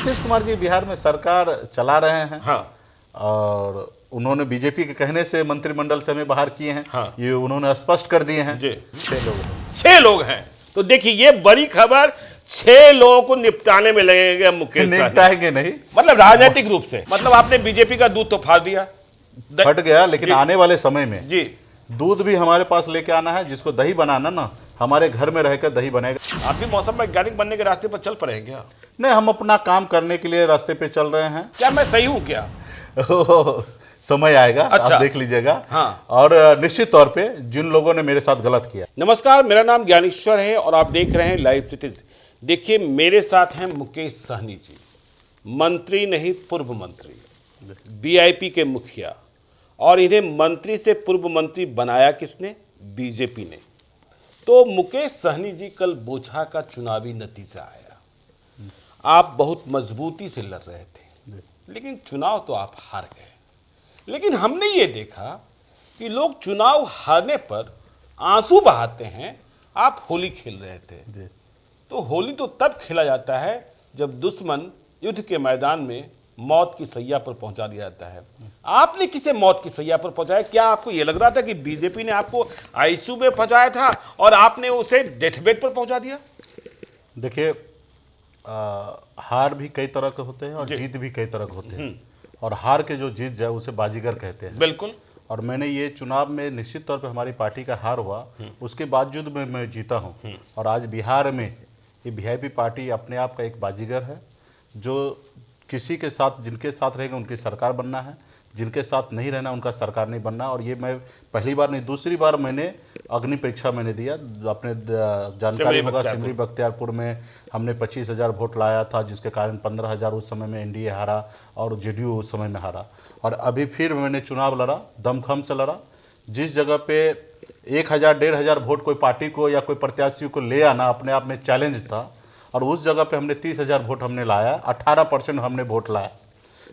नीतीश कुमार जी बिहार में सरकार चला रहे हैं। हाँ। और उन्होंने बीजेपी के कहने से मंत्रिमंडल से हमें बाहर किए हैं। हाँ। ये उन्होंने स्पष्ट कर दिए हैं। जी। 6 लोग हैं। 6 लोग हैं। तो देखिए ये बड़ी खबर, 6 लोगों को निपटाने में लगेगा मुकेश सहनी। निपटाएंगे नहीं, मतलब राजनीतिक रूप से, मतलब आपने बीजेपी का दूध तो फाड़ दिया, फट गया, लेकिन आने वाले समय में जी दूध भी हमारे पास लेके आना है। जिसको दही बनाना ना, हमारे घर में रहकर दही बनेगा। आप भी मौसम वैज्ञानिक बनने के रास्ते पर चल पड़े हैं क्या? नहीं, हम अपना काम करने के लिए रास्ते पे चल रहे हैं। क्या मैं सही हूं क्या? समय आएगा, अच्छा। आप देख लीजिएगा। हाँ। और निश्चित तौर पे जिन लोगों ने मेरे साथ गलत किया। नमस्कार, मेरा नाम ज्ञानेश्वर है और आप देख रहे हैं लाइव सिटीज। देखिए मेरे साथ हैं मुकेश सहनी जी, मंत्री नहीं पूर्व मंत्री, वीआईपी के मुखिया। और इन्हें मंत्री से पूर्व मंत्री बनाया किसने? बीजेपी ने। तो मुकेश सहनी जी, कल बोचहा का चुनावी नतीजा आया, आप बहुत मजबूती से लड़ रहे थे, लेकिन चुनाव तो आप हार गए। लेकिन हमने ये देखा कि लोग चुनाव हारने पर आंसू बहाते हैं, आप होली खेल रहे थे। तो होली तो तब खेला जाता है जब दुश्मन युद्ध के मैदान में मौत की सैया पर पहुंचा दिया जाता है। आपने किसे मौत की सैया पर पहुंचाया? क्या आपको यह लग रहा था कि बीजेपी ने आपको आईसीयू में पहुंचाया था और आपने उसे डेथ बेड पर पहुंचा दिया? देखिए, हार भी कई तरह के होते हैं और जीत भी कई तरह के होते हैं। और हार के जो जीत जाए उसे बाजीगर कहते हैं। बिल्कुल। और मैंने ये चुनाव में निश्चित तौर पे हमारी पार्टी का हार हुआ, उसके बावजूद में मैं जीता हूँ। और आज बिहार में ये वीआईपी पार्टी अपने आप का एक बाजीगर है, जो किसी के साथ, जिनके साथ रहेगा उनकी सरकार बनना है, जिनके साथ नहीं रहना उनका सरकार नहीं बनना। और ये मैं पहली बार नहीं, दूसरी बार मैंने अग्नि परीक्षा मैंने दिया। अपने जानकारी होगा, सिमरी बख्तियारपुर में हमने 25,000 वोट लाया था, जिसके कारण 15,000 उस समय में एनडीए हारा और जेडीयू उस समय में हारा। और अभी फिर मैंने चुनाव लड़ा, दमखम से लड़ा। जिस जगह पे 1,000 1,500 वोट कोई पार्टी को या कोई प्रत्याशी को ले आना अपने आप में चैलेंज था, और उस जगह पे हमने 30,000 वोट हमने लाया, 18% हमने वोट लाया।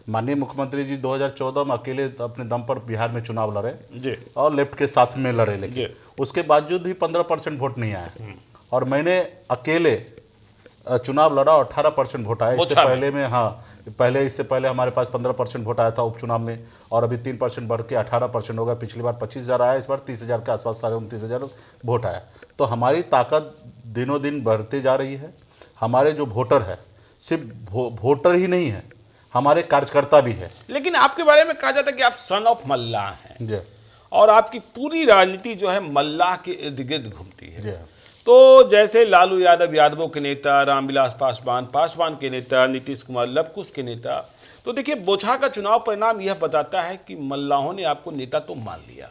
माननीय मुख्यमंत्री जी 2014 में अकेले अपने दम पर बिहार में चुनाव लड़े जी। और लेफ्ट के साथ में लड़े, लेकिन उसके बावजूद भी 15% वोट नहीं आया। और मैंने अकेले चुनाव लड़ा और 18% वोट आया। इससे पहले में, हाँ, इससे पहले हमारे पास 15% वोट आया था उपचुनाव में, और अभी 3% बढ़ के 18% होगा। पिछली बार 25,000 आया, इस बार 30,000 के आसपास, 29,500 वोट आया। तो हमारी ताकत दिनों दिन बढ़ती जा रही है। हमारे जो वोटर है, सिर्फ वोटर ही नहीं है, हमारे कार्यकर्ता भी है। लेकिन आपके बारे में कहा जाता है कि आप सन ऑफ मल्लाह हैं जी। और आपकी पूरी राजनीति जो है मल्लाह के इर्द गिर्द घूमती है। जी। तो जैसे लालू यादव यादवों के नेता, रामविलास पासवान के नेता, नीतीश कुमार लवकुश के नेता। तो देखिए बोचहा का चुनाव परिणाम यह बताता है कि मल्लाहों ने आपको नेता तो मान लिया,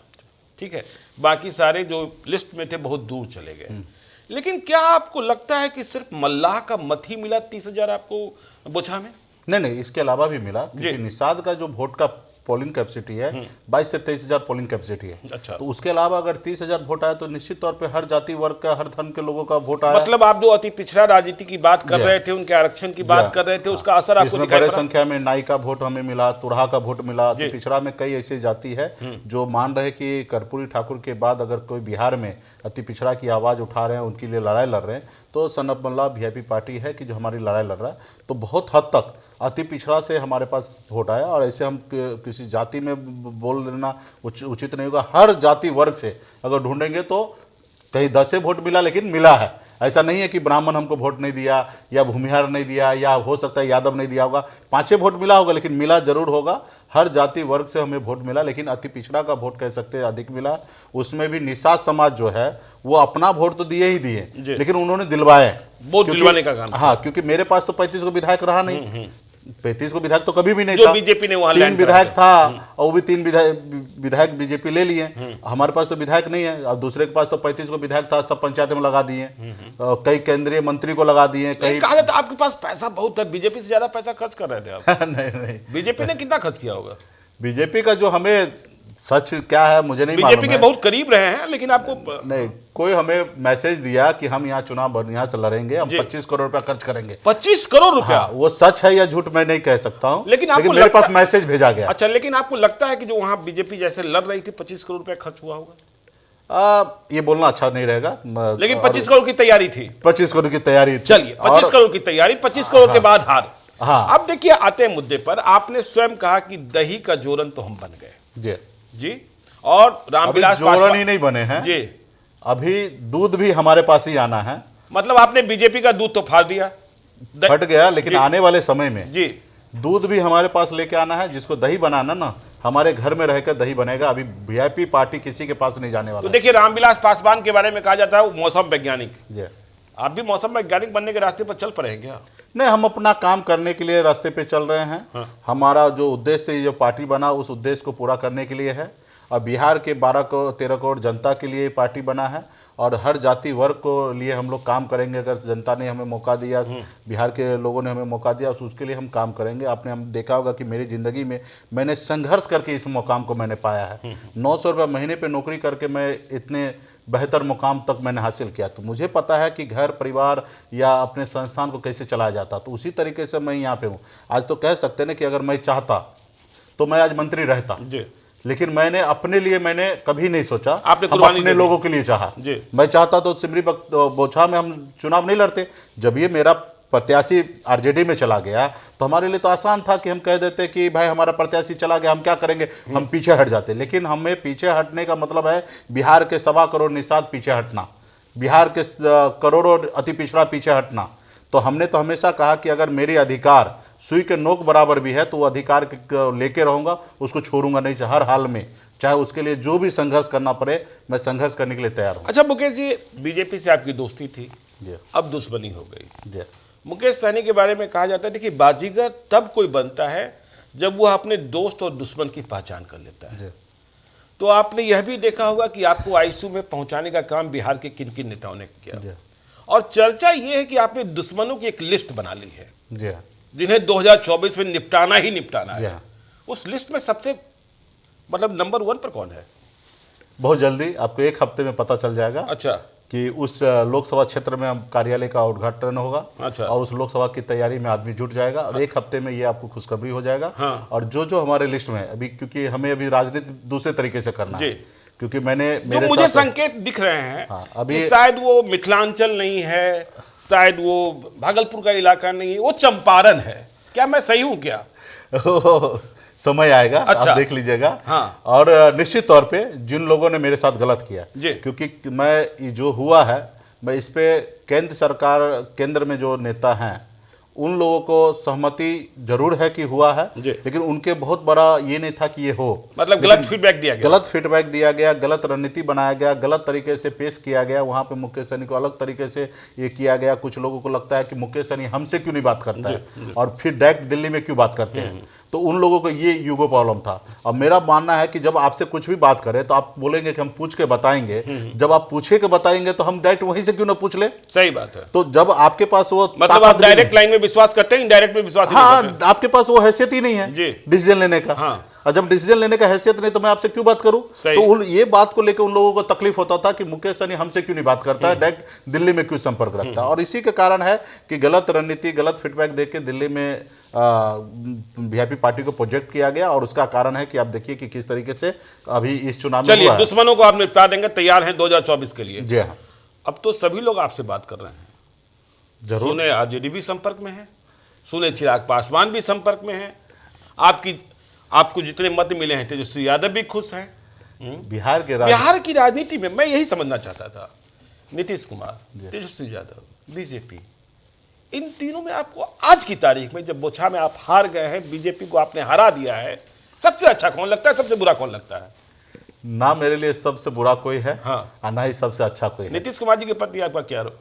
ठीक है, बाकी सारे जो लिस्ट में थे बहुत दूर चले गए। लेकिन क्या आपको लगता है कि सिर्फ मल्लाह का मत ही मिला 30,000 आपको बोचहा में? नहीं, इसके अलावा भी मिला, क्योंकि निषाद का जो वोट का पोलिंग कैपेसिटी है 22 से 23,000 पोलिंग कैपेसिटी है। अच्छा। तो उसके अलावा अगर 30,000 वोट आया तो निश्चित तौर पे हर जाति वर्ग का, हर धर्म के लोगों का वोट आया। मतलब आप जो अति पिछड़ा राजनीति की बात कर रहे थे, उनके आरक्षण की बात कर रहे थे, उसका असर आपको दिखाई बड़ी पड़ा? संख्या में नाई का वोट हमें मिला, तुरहा का वोट मिला। अति पिछड़ा में कई ऐसी जाति है जो मान रहे कि कर्पूरी ठाकुर के बाद अगर कोई बिहार में अति पिछड़ा की आवाज़ उठा रहे हैं, उनके लिए लड़ाई लड़ रहे हैं, तो son of Mallah VIP party है कि जो हमारी लड़ाई लड़ रहा है। तो बहुत हद तक अति पिछड़ा से हमारे पास वोट आया। और ऐसे हम किसी जाति में बोल लेना उचित नहीं होगा। हर जाति वर्ग से अगर ढूंढेंगे तो कहीं 10 वोट मिला, लेकिन मिला है। ऐसा नहीं है कि ब्राह्मण हमको वोट नहीं दिया या भूमिहार नहीं दिया या हो सकता है यादव नहीं दिया होगा। 5 वोट मिला होगा, लेकिन मिला जरूर होगा। हर जाति वर्ग से हमें वोट मिला, लेकिन अति पिछड़ा का वोट कह सकते हैं अधिक मिला। उसमें भी निषाद समाज जो है वो अपना वोट तो दिए ही दिए, लेकिन उन्होंने दिलवाए, वोट दिलवाने का काम। हाँ, क्योंकि मेरे पास तो 35 को विधायक रहा नहीं। 35 को विधायक तो कभी भी नहीं जो था। बीजेपी ने वहां 3 विधायक था और वो भी 3 विधायक बीजेपी ले लिए। हमारे पास तो विधायक नहीं है, और दूसरे के पास तो 35 को विधायक था, सब पंचायत में लगा दिए। कई केंद्रीय मंत्री को लगा दिए। कई कहा जाता आपके पास पैसा बहुत है, बीजेपी से ज्यादा पैसा खर्च कर रहे थे आप। नहीं, बीजेपी ने कितना खर्च किया होगा? बीजेपी का जो हमें सच क्या है मुझे नहीं मालूम। बीजेपी के बहुत करीब रहे हैं, लेकिन आपको नहीं, कोई हमें मैसेज दिया कि हम यहाँ चुनाव यहाँ से लड़ेंगे, हम 25 करोड़ रुपया खर्च करेंगे। 25 करोड़ रुपया? हाँ, वो सच है या झूठ मैं नहीं कह सकता हूँ, लेकिन मेरे पास मैसेज भेजा गया। अच्छा, लेकिन आपको लगता है कि जो वहां बीजेपी जैसे लड़ रही थी 25 करोड़ रुपया खर्च हुआ होगा? ये बोलना अच्छा नहीं रहेगा, लेकिन 25 करोड़ की तैयारी थी। 25 करोड़ की तैयारी। चलिए, 25 करोड़ की तैयारी, 25 करोड़ के बाद हार। हाँ। अब देखिए, आते हैं मुद्दे पर। आपने स्वयं कहा कि दही का जोरन तो हम बन गए जी जी, और अभी रामविलास जोरन पासवान ही नहीं बने हैं जी, अभी दूध भी हमारे पास ही आना है। मतलब आपने बीजेपी का दूध तो फाड़ दिया फट गया, लेकिन जी। आने वाले समय में जी। दूध भी हमारे पास लेके आना है। जिसको दही बनाना ना, हमारे घर में रहकर दही बनेगा। अभी वीआईपी पार्टी किसी के पास नहीं जाने तो वाला है। देखिए, रामविलास पासवान के बारे में कहा जाता है वो मौसम वैज्ञानिक। जी आप भी मौसम वैज्ञानिक बनने के रास्ते पर चल पड़े हैं क्या? नहीं, हम अपना काम करने के लिए रास्ते पे चल रहे हैं। हाँ। हमारा जो उद्देश्य ये जो पार्टी बना, उस उद्देश्य को पूरा करने के लिए है। और बिहार के 13 करोड़ जनता के लिए पार्टी बना है, और हर जाति वर्ग को लिए हम लोग काम करेंगे। अगर जनता ने हमें मौका दिया, बिहार के लोगों ने हमें मौका दिया, तो उसके लिए हम काम करेंगे। आपने हम देखा होगा कि मेरी ज़िंदगी में मैंने संघर्ष करके इस मुकाम को मैंने पाया है। 900 रुपये महीने पे नौकरी करके मैं इतने बेहतर मुकाम तक मैंने हासिल किया। तो मुझे पता है कि घर परिवार या अपने संस्थान को कैसे चलाया जाता। तो उसी तरीके से मैं यहाँ पे हूँ। आज तो कह सकते हैं ना कि अगर मैं चाहता तो मैं आज मंत्री रहता, जी। लेकिन मैंने अपने लिए मैंने कभी नहीं सोचा। आपने हम कुर्बानी अपने दे दी। लोगों के लिए चाहा। जी। मैं चाहता तो सिमरी बोछा में हम चुनाव नहीं लड़ते। जब ये मेरा प्रत्याशी आरजेडी में चला गया तो हमारे लिए तो आसान था कि हम कह देते कि भाई हमारा प्रत्याशी चला गया, हम क्या करेंगे, हम पीछे हट जाते। लेकिन हमें पीछे हटने का मतलब है बिहार के 1.25 करोड़ निषाद पीछे हटना, बिहार के करोड़ों अति पिछड़ा पीछे हटना। तो हमने तो हमेशा कहा कि अगर मेरी अधिकार सुई के नोक बराबर भी है तो वो अधिकार लेके रहूँगा, उसको छोड़ूंगा नहीं। हर हाल में, चाहे उसके लिए जो भी संघर्ष करना पड़े, मैं संघर्ष करने के लिए तैयार हूँ। अच्छा मुकेश जी, बीजेपी से आपकी दोस्ती थी, जी अब दुश्मनी हो गई। जी मुकेश सहनी के बारे में कहा जाता है कि बाजीगर तब कोई बनता है जब वह अपने दोस्त और दुश्मन की पहचान कर लेता है। जी तो आपने यह भी देखा होगा कि आपको आईसीयू में पहुंचाने का काम बिहार के किन किन नेताओं ने किया, जी और चर्चा यह है कि आपने दुश्मनों की एक लिस्ट बना ली है जी हाँ जिन्हें 2024 में निपटाना ही निपटाना जी है। हाँ। उस लिस्ट में सबसे मतलब नंबर 1 पर कौन है? बहुत जल्दी आपको 1 हफ्ते में पता चल जाएगा अच्छा कि उस लोकसभा क्षेत्र में हम कार्यालय का उद्घाटन होगा। अच्छा। और उस लोकसभा की तैयारी में आदमी जुट जाएगा, और 1 हफ्ते में ये आपको खुशखबरी हो जाएगा। हाँ। और जो जो हमारे लिस्ट में है अभी, क्योंकि हमें अभी राजनीति दूसरे तरीके से करना जी। है, क्योंकि मैंने जो मेरे मुझे साथ संकेत दिख रहे हैं हाँ, अभी कि शायद वो मिथिलांचल नहीं है, शायद वो भागलपुर का इलाका नहीं है, वो चंपारण है। क्या मैं सही हूं क्या? समय आएगा, अच्छा। आप देख लीजिएगा। हाँ। और निश्चित तौर पे जिन लोगों ने मेरे साथ गलत किया, जी। क्योंकि मैं ये जो हुआ है, मैं इस पे केंद्र सरकार, केंद्र में जो नेता हैं उन लोगों को सहमति जरूर है कि हुआ है, जी। लेकिन उनके बहुत बड़ा ये नहीं था कि ये हो। मतलब गलत फीडबैक दिया गया। गलत फीडबैक दिया गया, गलत रणनीति बनाया गया, गलत तरीके से पेश किया गया। वहाँ पे मुकेश सहनी को अलग तरीके से ये किया गया। कुछ लोगों को लगता है कि मुकेश सहनी हमसे क्यों नहीं बात करता है और फिर डायरेक्ट दिल्ली में क्यों बात करते हैं। तो उन लोगों को ये यूगो प्रॉब्लम था। अब मेरा मानना है कि जब आपसे कुछ भी बात करें तो आप बोलेंगे कि हम पूछ के बताएंगे। जब आप पूछे के बताएंगे तो हम डायरेक्ट वहीं से क्यों ना पूछ ले। सही बात है। तो जब आपके पास वो मतलब आप डायरेक्ट लाइन में विश्वास करते हैं, इनडायरेक्ट में विश्वास नहीं करते? हाँ, आपके पास वो हैसियत ही नहीं है जी। डिसीजन लेने का। हाँ। और जब डिसीजन लेने का हैसियत नहीं तो मैं आपसे क्यों बात करूं। सही। तो ये बात को लेकर उन लोगों को तकलीफ होता था कि मुकेश सहनी हमसे क्यों नहीं बात करता है, डायरेक्ट दिल्ली में क्यों संपर्क रखता है। और इसी के कारण है कि गलत रणनीति, गलत फीडबैक देके दिल्ली में वीआईपी पार्टी को प्रोजेक्ट किया गया। और उसका कारण है कि आप देखिए कि किस तरीके से अभी इस चुनाव में चलिए, हुआ है। दुश्मनों को आप निपटा देंगे, तैयार हैं 2024 के लिए? जी हाँ, अब तो सभी लोग आपसे बात कर रहे हैं। जरूर। सुने आरजेडी भी संपर्क में है, सुने चिराग पासवान भी संपर्क में है, आपको जितने मत मिले हैं तेजस्वी यादव भी खुश हैं। बिहार की राजनीति में मैं यही समझना चाहता था, नीतीश कुमार, तेजस्वी यादव, बीजेपी, इन तीनों में आपको आज की तारीख में, जब बोछा में आप हार गए हैं, बीजेपी को आपने हरा दिया है, सबसे अच्छा कौन लगता है, सबसे बुरा कौन लगता है? ना मेरे लिए सबसे बुरा कोई है, हाँ। और ना ही सबसे अच्छा कोई है। नीतीश कुमार जी के प्रति आपका क्या रो?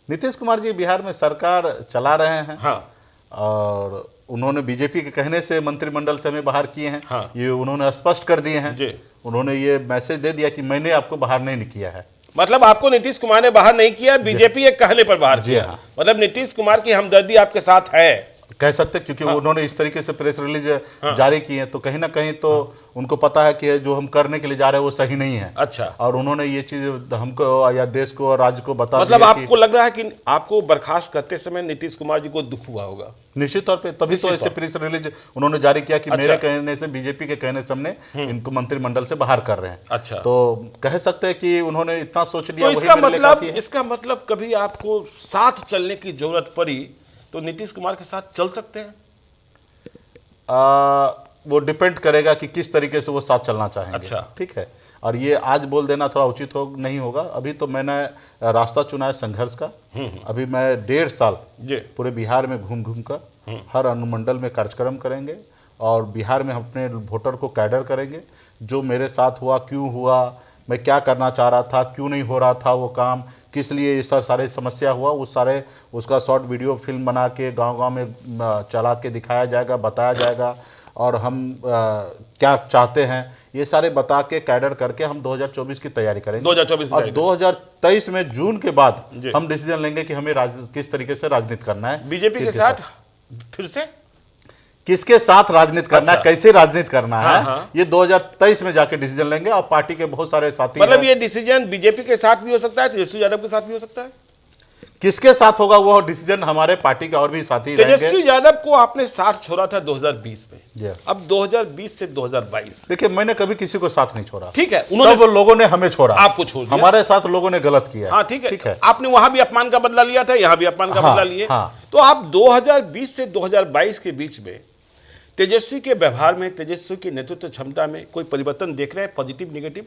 नीतीश कुमार जी बिहार में सरकार चला रहे हैं। हाँ। और उन्होंने बीजेपी के कहने से मंत्रिमंडल से हमें बाहर किए हैं। हाँ। ये उन्होंने स्पष्ट कर दिए हैं। जी। उन्होंने ये मैसेज दे दिया कि मैंने आपको बाहर नहीं किया है। मतलब आपको नीतीश कुमार ने बाहर नहीं किया, बीजेपी एक कहने पर बाहर जी किया। हाँ। मतलब नीतीश कुमार की हमदर्दी आपके साथ है, कह सकते हैं, क्योंकि उन्होंने इस तरीके से प्रेस रिलीज जारी की है। तो कहीं ना कहीं तो उनको पता है कि जो हम करने के लिए जा रहे हैं वो सही नहीं है। अच्छा। और उन्होंने ये चीज हमको या देश को और राज्य को बता मतलब दिया आपको लग रहा है कि आपको बर्खास्त करते समय नीतीश कुमार जी को दुख हुआ होगा? निश्चित तौर पे, तभी तो ऐसे प्रेस रिलीज उन्होंने जारी किया कि अच्छा। मेरे कहने से, बीजेपी के कहने से हमने इनको मंत्रिमंडल से बाहर कर रहे हैं। अच्छा। तो कह सकते हैं कि उन्होंने इतना सोच लिया। तो वही मेरे लिए काफी है। इसका मतलब कभी आपको साथ चलने की जरूरत पड़ी तो नीतीश कुमार के साथ चल सकते हैं? वो डिपेंड करेगा कि किस तरीके से वो साथ चलना चाहेंगे। अच्छा। ठीक है, और ये आज बोल देना थोड़ा उचित हो नहीं होगा। अभी तो मैंने रास्ता चुना है संघर्ष का। अभी मैं 1.5 साल जी पूरे बिहार में घूम घूम कर हर अनुमंडल में कार्यक्रम करेंगे और बिहार में हम अपने वोटर को कैडर करेंगे। जो मेरे साथ हुआ, क्यों हुआ, मैं क्या करना चाह रहा था, क्यों नहीं हो रहा था वो काम, किस लिए ये सारे समस्या हुआ, उसका शॉर्ट वीडियो फिल्म बना के गांव-गांव में चला के दिखाया जाएगा, बताया जाएगा। और हम क्या चाहते हैं ये सारे बता के कैडर करके हम 2024 की तैयारी करेंगे। 2024 की और तैयारी 2023 में जून के बाद जी। हम डिसीजन लेंगे कि हमें किस तरीके से राजनीति करना है। बीजेपी के साथ फिर से किसके साथ राजनीति करना है, अच्छा। कैसे राजनीति करना है, हाँ। ये 2023 में जाके डिसीजन लेंगे। और पार्टी के बहुत सारे साथी मतलब हैं। ये डिसीजन बीजेपी के साथ भी हो सकता है, तेजस्वी यादव के साथ भी हो सकता है। किसके साथ होगा वो डिसीजन हमारे पार्टी के और भी साथी रहेंगे। तेजस्वी यादव को आपने साथ छोड़ा था 2020 में, जी। अब 2020 से 2022। देखिए, मैंने कभी किसी को साथ नहीं छोड़ा। ठीक है, उन्होंने सब लोगों ने हमें छोड़ा, आपको छोड़ दिया। हमारे साथ लोगों ने गलत किया। हाँ ठीक है, आपने वहां भी अपमान का बदला लिया था, यहां भी अपमान का हाँ, बदला लिए। हाँ। तो आप 2020 से 2022 के बीच में तेजस्वी के व्यवहार में, तेजस्वी की नेतृत्व क्षमता में कोई परिवर्तन देख रहे हैं, पॉजिटिव निगेटिव?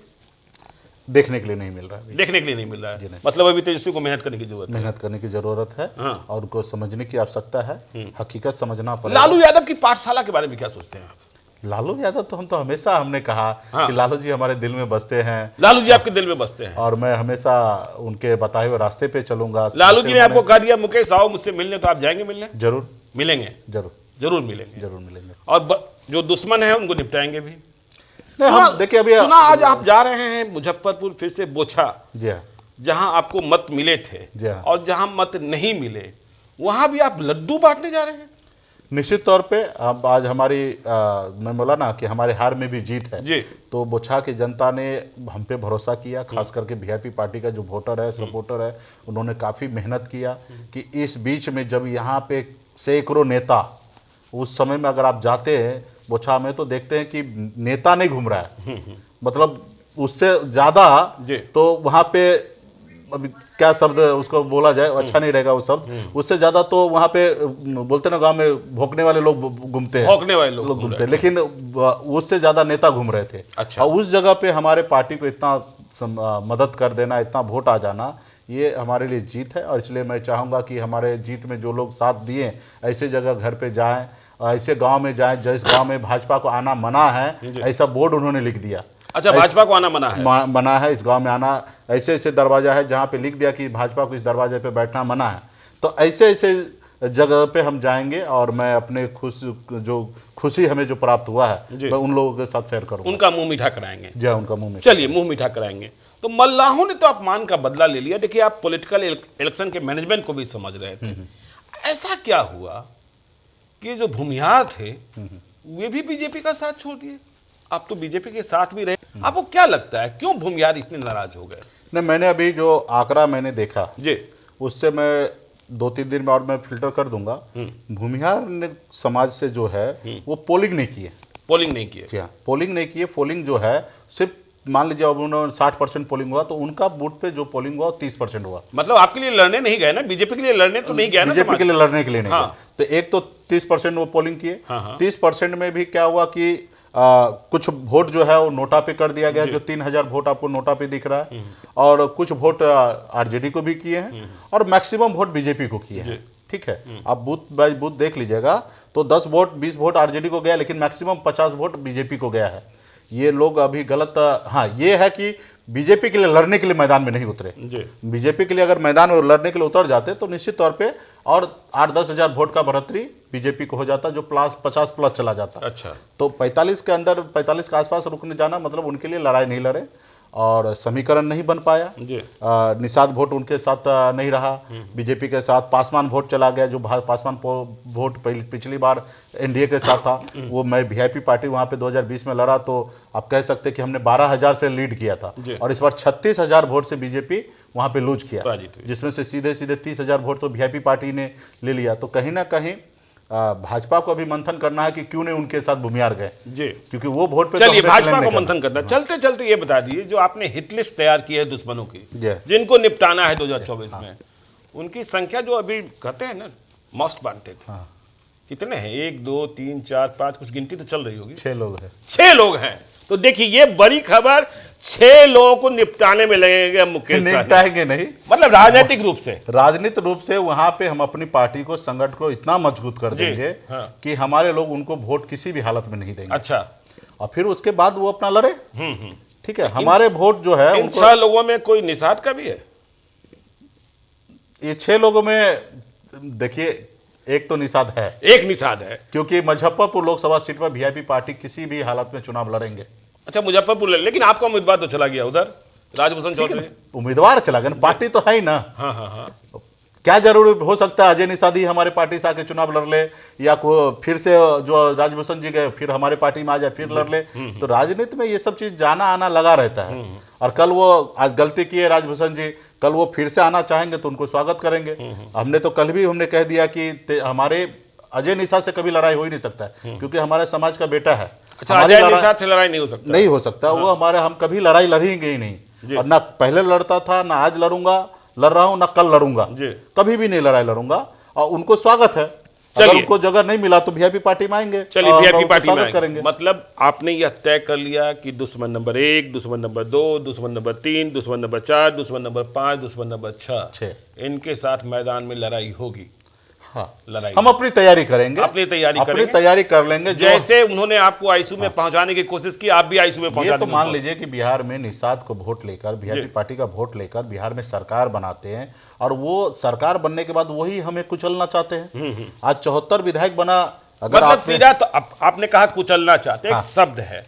देखने के लिए नहीं मिल रहा है। देखने के लिए नहीं मिल रहा है। मतलब अभी तेजस्वी को मेहनत करने की जरूरत है। मेहनत करने की जरूरत है हाँ। और उनको समझने की आवश्यकता है, हकीकत समझना पड़ेगा। लालू यादव की पाठशाला के बारे में क्या सोचते हैं आप? लालू यादव तो हम तो हमेशा हमने कहा हाँ। कि लालू जी हमारे दिल में बसते हैं लालू जी आपके दिल में बसते हैं और मैं हमेशा उनके बताए हुए रास्ते पे चलूंगा। लालू जी ने आपको कह दिया मुकेश आओ मुझसे मिलने, तो आप जाएंगे मिलने? जरूर मिलेंगे, जरूर जरूर मिलेंगे। जरूर मिलेंगे। और जो दुश्मन है उनको निपटाएंगे भी। नहीं, हम देखिए अभी सुना आज आप जा रहे हैं मुजफ्फरपुर फिर से बोछा, जी हाँ, जहां आपको मत मिले थे जी हाँ। और जहां मत नहीं मिले वहां भी आप लड्डू बांटने जा रहे हैं। निश्चित तौर पे अब आज हमारी मैं बोला ना कि हमारे हार में भी जीत है जी। तो बोछा की जनता ने हम पे भरोसा किया, खास करके वीआईपी पार्टी का जो वोटर है, सपोर्टर है, उन्होंने काफ़ी मेहनत किया कि इस बीच में जब यहाँ पे सैकड़ों नेता, उस समय में अगर आप जाते हैं बोछा में तो देखते हैं कि नेता नहीं घूम रहा है, मतलब उससे ज़्यादा जी। तो वहाँ पे अभी क्या शब्द उसको बोला जाए, अच्छा नहीं रहेगा वो शब्द, उससे ज़्यादा तो वहाँ पे बोलते ना गांव में भौंकने वाले लोग घूमते हैं, भौंकने वाले लोग घूमते हैं, लेकिन उससे ज़्यादा नेता घूम रहे थे। अच्छा। और उस जगह पे हमारे पार्टी को इतना मदद कर देना, इतना वोट आ जाना, ये हमारे लिए जीत है। और इसलिए मैं चाहूँगा कि हमारे जीत में जो लोग साथ दिए ऐसे जगह घर पे जाएं, ऐसे गांव में जाएं जिस गांव में भाजपा को आना मना है, ऐसा बोर्ड उन्होंने लिख दिया। अच्छा, भाजपा को आना मना है? मना है, इस गांव में आना, ऐसे ऐसे दरवाजा है जहां पे लिख दिया कि भाजपा को इस दरवाजे पे बैठना मना है। तो ऐसे ऐसे जगह पे हम जाएंगे और मैं अपने खुशी हमें जो प्राप्त हुआ है मैं उन लोगों के साथ शेयर करूंगा। उनका मुंह मीठा कराएंगे? जी, उनका मुंह मीठा। चलिए, मुंह मीठा कराएंगे। तो मल्लाहों ने तो अपमान का बदला ले लिया। देखिए, आप पॉलिटिकल इलेक्शन के मैनेजमेंट को भी समझ रहे थे। ऐसा क्या हुआ कि जो भूमिहार थे वे भी बीजेपी का साथ छोड़ दिए? आप तो बीजेपी के साथ भी रहे, आपको क्या लगता है क्यों भूमिहार इतने नाराज हो गए? नहीं, मैंने अभी जो आंकड़ा मैंने देखा जी, उससे मैं 2-3 दिन में और मैं फिल्टर कर दूंगा। भूमिहार ने समाज से जो है वो पोलिंग नहीं किए। पोलिंग नहीं किए? क्या पोलिंग नहीं किए? पोलिंग जो है सिर्फ मान लीजिए अब उन्होंने 60% पोलिंग हुआ तो उनका बूथ पे जो पोलिंग हुआ 30% हुआ। मतलब आपके लिए लड़ने नहीं गए ना, बीजेपी के लिए लड़ने तो नहीं गया ना बीजेपी समाज? के लिए लड़ने के लिए नहीं हाँ। गए। तो एक तो 30% वो पोलिंग किए। हाँ। 30% में भी क्या हुआ कि कुछ वोट जो है वो नोटा पे कर दिया गया, जो 3000 वोट आपको नोटा पे दिख रहा है, और कुछ वोट आरजेडी को भी किए हैं और मैक्सिमम वोट बीजेपी को किए हैं। ठीक है, आप बूथ बाय बूथ देख लीजिएगा तो 10 वोट 20 वोट आरजेडी को गया, लेकिन मैक्सिमम 50 वोट बीजेपी को गया है। ये लोग अभी गलत, हाँ ये है कि बीजेपी के लिए लड़ने के लिए मैदान में नहीं उतरे। बीजेपी के लिए अगर मैदान में लड़ने के लिए उतर जाते तो निश्चित तौर पे और 8-10 हज़ार वोट का बढ़ोतरी बीजेपी को हो जाता, जो 50 प्लस चला जाता। अच्छा, तो 45 के अंदर, 45 के आसपास रुकने जाना मतलब उनके लिए लड़ाई नहीं लड़े और समीकरण नहीं बन पाया। निषाद वोट उनके साथ नहीं रहा, बीजेपी के साथ पासवान वोट चला गया, जो पासवान वोट पिछली बार एनडीए के साथ था। वो मैं वीआईपी पार्टी वहाँ पे 2020 में लड़ा तो आप कह सकते कि हमने 12,000 से लीड किया था, और इस बार 36,000 वोट से बीजेपी वहाँ पे लूज किया, जिसमें से सीधे 30,000 वोट तो वीआईपी पार्टी ने ले लिया। तो कहीं ना कहीं भाजपा को अभी मंथन करना है कि क्यों नहीं उनके साथ भूमिहार गए जी, क्योंकि वो वोट पे। चलिए, भाजपा को मंथन करना। चलते चलते ये बता दीजिए, जो आपने हिट लिस्ट तैयार की है दुश्मनों की, जिनको निपटाना है 2024 में, उनकी संख्या जो अभी कहते हैं ना मोस्ट वांटेड। हाँ। कितने हैं? 1 2 3 4 5, कुछ गिनती तो चल रही होगी। 6 लोग हैं। 6 लोग हैं। तो देखिए ये बड़ी खबर, 6 लोगों को निपटाने में लगेगा मुकेश सहनी। निपटाएंगे नहीं, मतलब राजनीतिक रूप से। राजनीतिक रूप से वहां पे हम अपनी पार्टी को, संगठन को इतना मजबूत कर देंगे कि हमारे लोग उनको वोट किसी भी हालत में नहीं देंगे। अच्छा। और फिर उसके बाद वो अपना लड़े। ठीक है, हमारे वोट जो है इन 6 लोगों में कोई निषाद का भी है? ये 6 लोगों में देखिए, एक तो निषाद है। एक निषाद है, क्योंकि मुजफ्फरपुर लोकसभा सीट पर वीआईपी पार्टी किसी भी हालत में चुनाव लड़ेंगे। अच्छा मुजफ्फरपुर, लेकिन आपका उम्मीदवार तो चला गया उधर, राजभूषण चौधरी। उम्मीदवार चला गया, पार्टी तो है ही ना। हाँ हाँ हाँ। क्या जरूरी हो सकता है अजय निषाद ही हमारे पार्टी से आके चुनाव लड़ ले, या फिर से जो राजभूषण जी गए फिर हमारे पार्टी में आ जाए फिर लड़ ले। तो राजनीति में ये सब चीज जाना आना लगा रहता है। और कल वो आज गलती की है राजभूषण जी, कल वो फिर से आना चाहेंगे तो उनको स्वागत करेंगे। हमने तो कल भी हमने कह दिया कि हमारे अजय निषाद से कभी लड़ाई हो ही नहीं सकता है, क्योंकि हमारे समाज का बेटा है। अच्छा, अजय निषाद से लड़ाई नहीं हो सकता? नहीं हो सकता। वो हमारे, हम कभी लड़ाई लड़ेंगे ही नहीं, और ना पहले लड़ता था, ना आज लड़ रहा हूं, ना कल लड़ूंगा, कभी भी नहीं लड़ाई लड़ूंगा। और उनको स्वागत है, अगर उनको जगह नहीं मिला तो वीआईपी पार्टी में आएंगे। चलिए वीआईपी पार्टी में करेंगे। मतलब आपने यह तय कर लिया कि दुश्मन नंबर 1, दुश्मन नंबर 2, दुश्मन नंबर 3, दुश्मन नंबर 4, दुश्मन नंबर 5, दुश्मन नंबर 6, इनके साथ मैदान में लड़ाई होगी। हाँ, लड़ाई हम अपनी तैयारी करेंगे, अपनी तैयारी कर लेंगे। जैसे उन्होंने आपको आईसीयू में पहुंचाने की कोशिश की, आप भी आईसीयू में पहुंचाने। ये तो मान लीजिए कि बिहार में निषाद को वोट लेकर, वीआईपी पार्टी का वोट लेकर बिहार में सरकार बनाते हैं, और वो सरकार बनने के बाद वही हमें कुचलना चाहते हैं। आज 74 विधायक बना, अगर मतलब सीधा तो आपने कहा कुचलना चाहते, एक शब्द है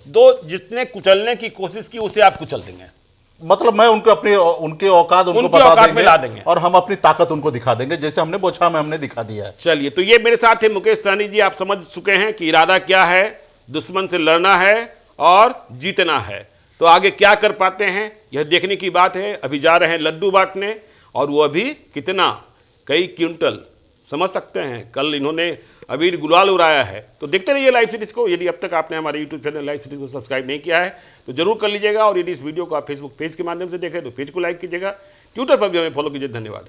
दो, जिसने कुचलने की कोशिश की उसे आप कुचल देंगे। मतलब मैं उनको उनके औकात उनको बता देंगे, और हम अपनी ताकत उनको दिखा देंगे, जैसे हमने बोछा में हमने दिखा दिया है। चलिए, तो ये मेरे साथ है मुकेश सहनी जी। आप समझ चुके हैं कि इरादा क्या है, दुश्मन से लड़ना है और जीतना है। तो आगे क्या कर पाते हैं यह देखने की बात है। अभी जा रहे हैं लड्डू बांटने, और वो अभी कितना, कई क्विंटल, समझ सकते हैं। कल इन्होंने अभी गुलाल उड़ाया है। तो देखते रहिए लाइव सीरीज को। यदि अब तक आपने हमारे यूट्यूब चैनल लाइव सीरीज को सब्सक्राइब नहीं किया है तो जरूर कर लीजिएगा, और यदि इस वीडियो को आप फेसबुक पेज के माध्यम से देखें तो पेज को लाइक कीजिएगा, ट्विटर पर भी हमें फॉलो कीजिए। धन्यवाद।